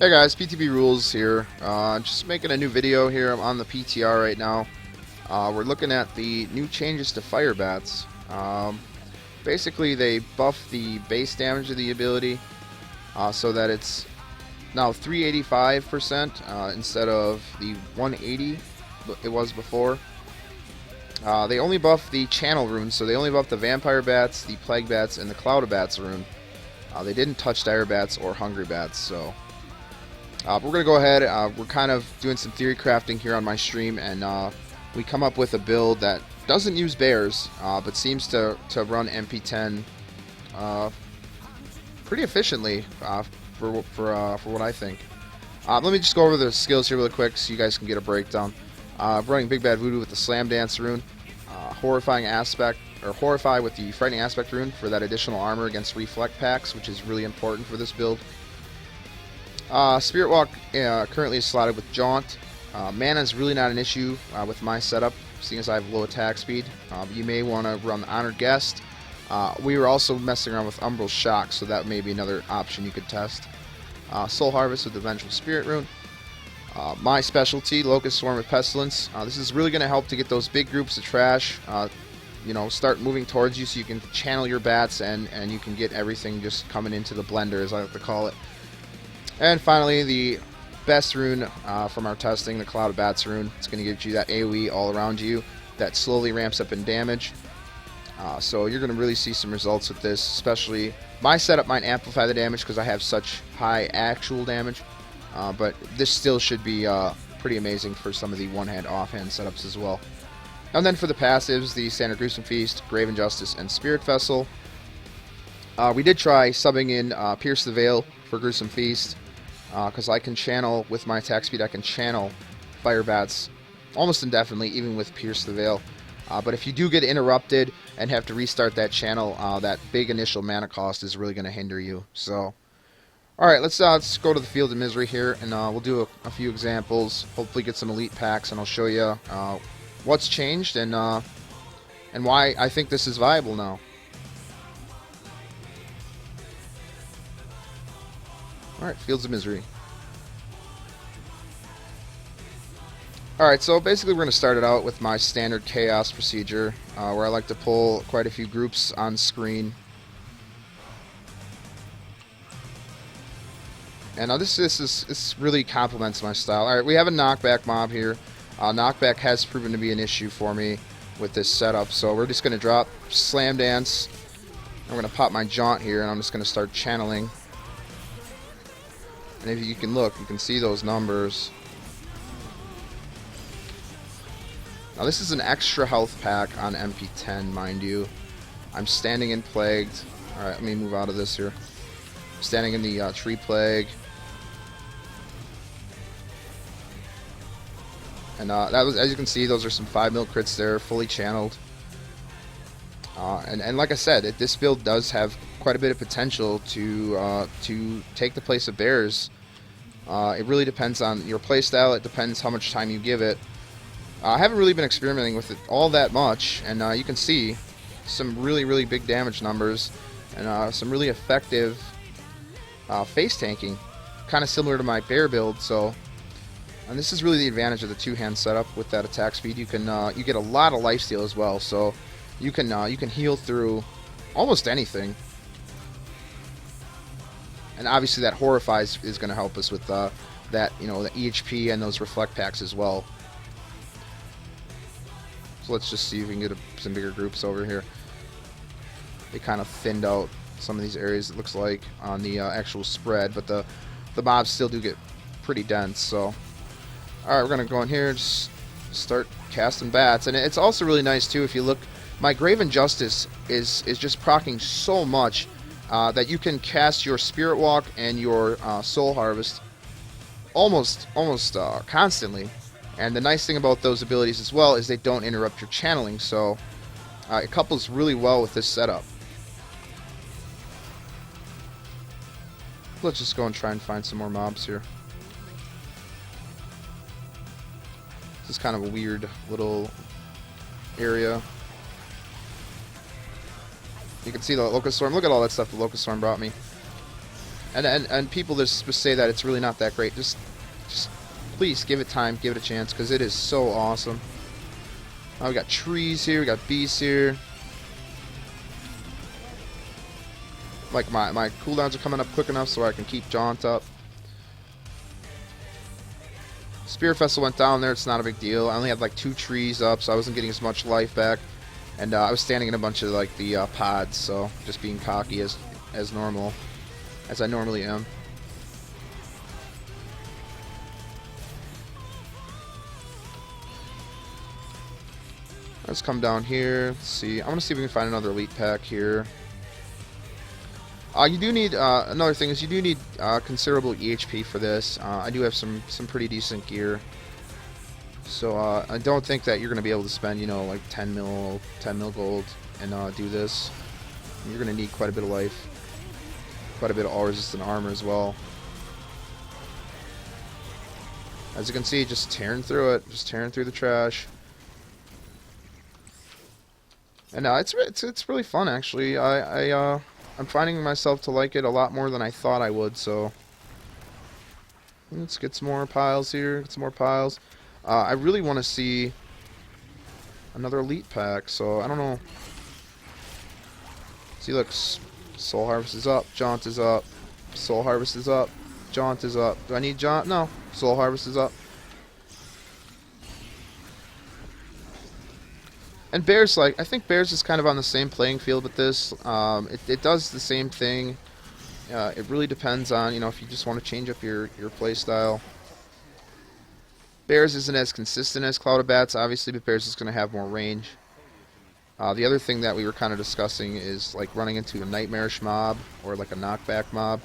Hey guys, PTB Rules here. Just making a new video here. I'm on the PTR right now. We're looking at the new changes to Firebats. Basically, they buff the base damage of the ability so that it's now 385% instead of the 180 it was before. They only buff the channel runes, so they only buff the Vampire Bats, the Plague Bats, and the Cloud of Bats rune. They didn't touch Dire Bats or Hungry Bats, so... we're going to go ahead, we're kind of doing some theory crafting here on my stream, and we come up with a build that doesn't use bears, but seems to run MP10 pretty efficiently for what I think. Let me just go over the skills here really quick so you guys can get a breakdown. Running Big Bad Voodoo with the Slam Dance rune, Horrifying Aspect, or Horrify with the Frightening Aspect rune for that additional armor against Reflect packs, which is really important for this build. Spirit Walk currently is slotted with Jaunt. Mana is really not an issue with my setup, seeing as I have low attack speed. You may want to run the Honored Guest. We were also messing around with Umbral Shock, so that may be another option you could test. Soul Harvest with the Vengeful Spirit rune. My specialty, Locust Swarm with Pestilence. This is really going to help to get those big groups of trash, start moving towards you so you can channel your bats and you can get everything just coming into the blender, as I like to call it. And finally, the best rune from our testing, the Cloud of Bats rune. It's going to give you that AoE all around you that slowly ramps up in damage. So you're going to really see some results with this, especially my setup might amplify the damage because I have such high actual damage. But this still should be pretty amazing for some of the one-hand, off-hand setups as well. And then for the passives, the Standard Gruesome Feast, Grave Injustice, and Spirit Vessel. We did try subbing in Pierce the Veil for Gruesome Feast, because I can channel, with my attack speed, I can channel Firebats almost indefinitely, even with Pierce the Veil. But if you do get interrupted and have to restart that channel, that big initial mana cost is really going to hinder you. So, alright, let's go to the Field of Misery here, and we'll do a few examples, hopefully get some elite packs, and I'll show you what's changed and why I think this is viable now. Alright, Fields of Misery. Alright, so basically we're going to start it out with my standard chaos procedure, where I like to pull quite a few groups on screen. And this really complements my style. Alright, we have a knockback mob here. Knockback has proven to be an issue for me with this setup, so we're just going to drop Slam Dance. I'm going to pop my Jaunt here, and I'm just going to start channeling. And if you can look, you can see those numbers. Now this is an extra health pack on MP10, mind you. I'm standing in Plagued. Alright, let me move out of this here. I'm standing in the Tree Plague. And that was, as you can see, those are some 5 mil crits there, fully channeled. And like I said, this build does have quite a bit of potential to take the place of bears. It really depends on your playstyle. It depends how much time you give it. I haven't really been experimenting with it all that much, and you can see some really big damage numbers and some really effective face tanking, kind of similar to my bear build. So, and this is really the advantage of the two-hand setup with that attack speed. You can you get a lot of lifesteal as well, so you can heal through almost anything. And obviously that Horrify is going to help us with that, the EHP and those Reflect packs as well. So let's just see if we can get some bigger groups over here. They kind of thinned out some of these areas, it looks like, on the actual spread, but the mobs still do get pretty dense. So, alright, we're going to go in here and just start casting bats. And it's also really nice, too, if you look, my Grave Injustice is just proccing so much that you can cast your Spirit Walk and your Soul Harvest almost constantly. And the nice thing about those abilities as well is they don't interrupt your channeling, so it couples really well with this setup. Let's just go and try and find some more mobs here. This is kind of a weird little area. You can see the Locust Storm. Look at all that stuff the Locust Storm brought me. And people just say that it's really not that great. Just please give it time, give it a chance, because it is so awesome. We got trees here, we got beasts here. Like my cooldowns are coming up quick enough so I can keep Jaunt up. Spear Vessel went down there, it's not a big deal. I only had like 2 trees up, so I wasn't getting as much life back. And I was standing in a bunch of like the pods, so just being cocky as normal, as I normally am. Let's come down here. Let's see. I'm gonna see if we can find another elite pack here. You do need another thing is you do need considerable EHP for this. I do have some pretty decent gear, so I don't think that you're gonna be able to spend like 10 mil gold and do this. You're gonna need quite a bit of life, quite a bit of all resistant armor as well. As you can see, just tearing through it, just tearing through the trash. And it's really fun actually. I'm finding myself to like it a lot more than I thought I would. So let's get some more piles here. Get some more piles. I really want to see another elite pack. So I don't know. See, look, Soul Harvest is up. Jaunt is up. Soul Harvest is up. Jaunt is up. Do I need Jaunt? No. Soul Harvest is up. And Bears, I think Bears is kind of on the same playing field with this. It does the same thing. It really depends on, if you just want to change up your play style. Bears isn't as consistent as Firebats, obviously, but Bears is going to have more range. The other thing that we were kind of discussing is like running into a nightmarish mob or like a knockback mob.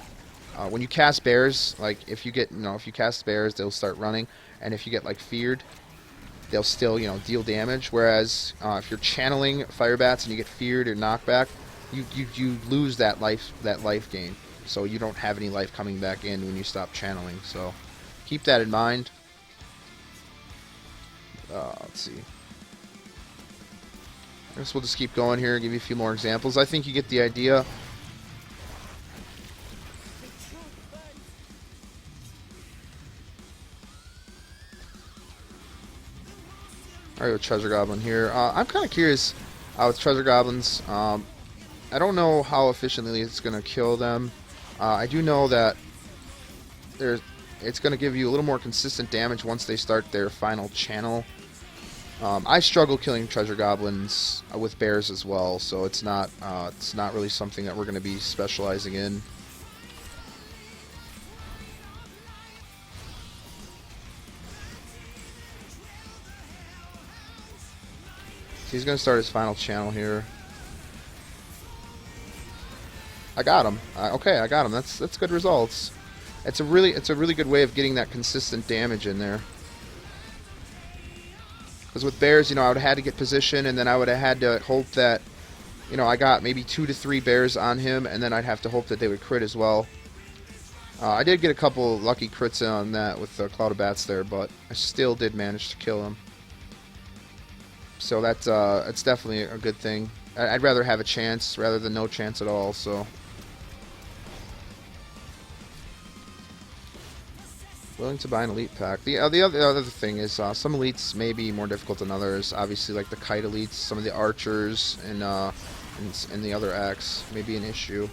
When you cast Bears, like if you cast Bears, they'll start running, and if you get like feared, they'll still, deal damage. Whereas if you're channeling Firebats and you get feared or knockback, you lose that life gain. So you don't have any life coming back in when you stop channeling. So keep that in mind. Let's see. I guess we'll just keep going here, give you a few more examples. I think you get the idea. Alright, with Treasure Goblin here. I'm kind of curious with Treasure Goblins. I don't know how efficiently it's going to kill them. I do know that it's going to give you a little more consistent damage once they start their final channel. I struggle killing Treasure Goblins with Bears as well, so it's not really something that we're going to be specializing in. He's going to start his final channel here. I got him. Okay, I got him. That's good results. It's a really good way of getting that consistent damage in there. Because with Bears, I would have had to get position, and then I would have had to hope that, I got maybe 2 to 3 Bears on him, and then I'd have to hope that they would crit as well. I did get a couple lucky crits on that with the Cloud of Bats there, but I still did manage to kill him. So it's definitely a good thing. I'd rather have a chance rather than no chance at all. So willing to buy an elite pack. The other thing is some elites may be more difficult than others. Obviously, like the kite elites, some of the archers, and the other acts may be an issue.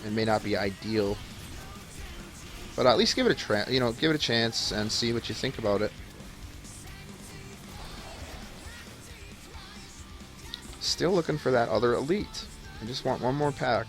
It may not be ideal, but at least give it a chance and see what you think about it. Still looking for that other elite. I just want one more pack.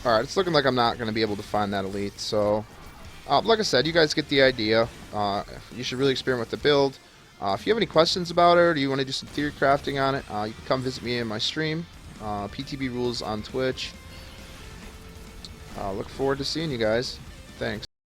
Alright, it's looking like I'm not going to be able to find that elite, so like I said, you guys get the idea. You should really experiment with the build. If you have any questions about it, or you want to do some theory crafting on it, you can come visit me in my stream, PTB Rules on Twitch. Look forward to seeing you guys. Thanks.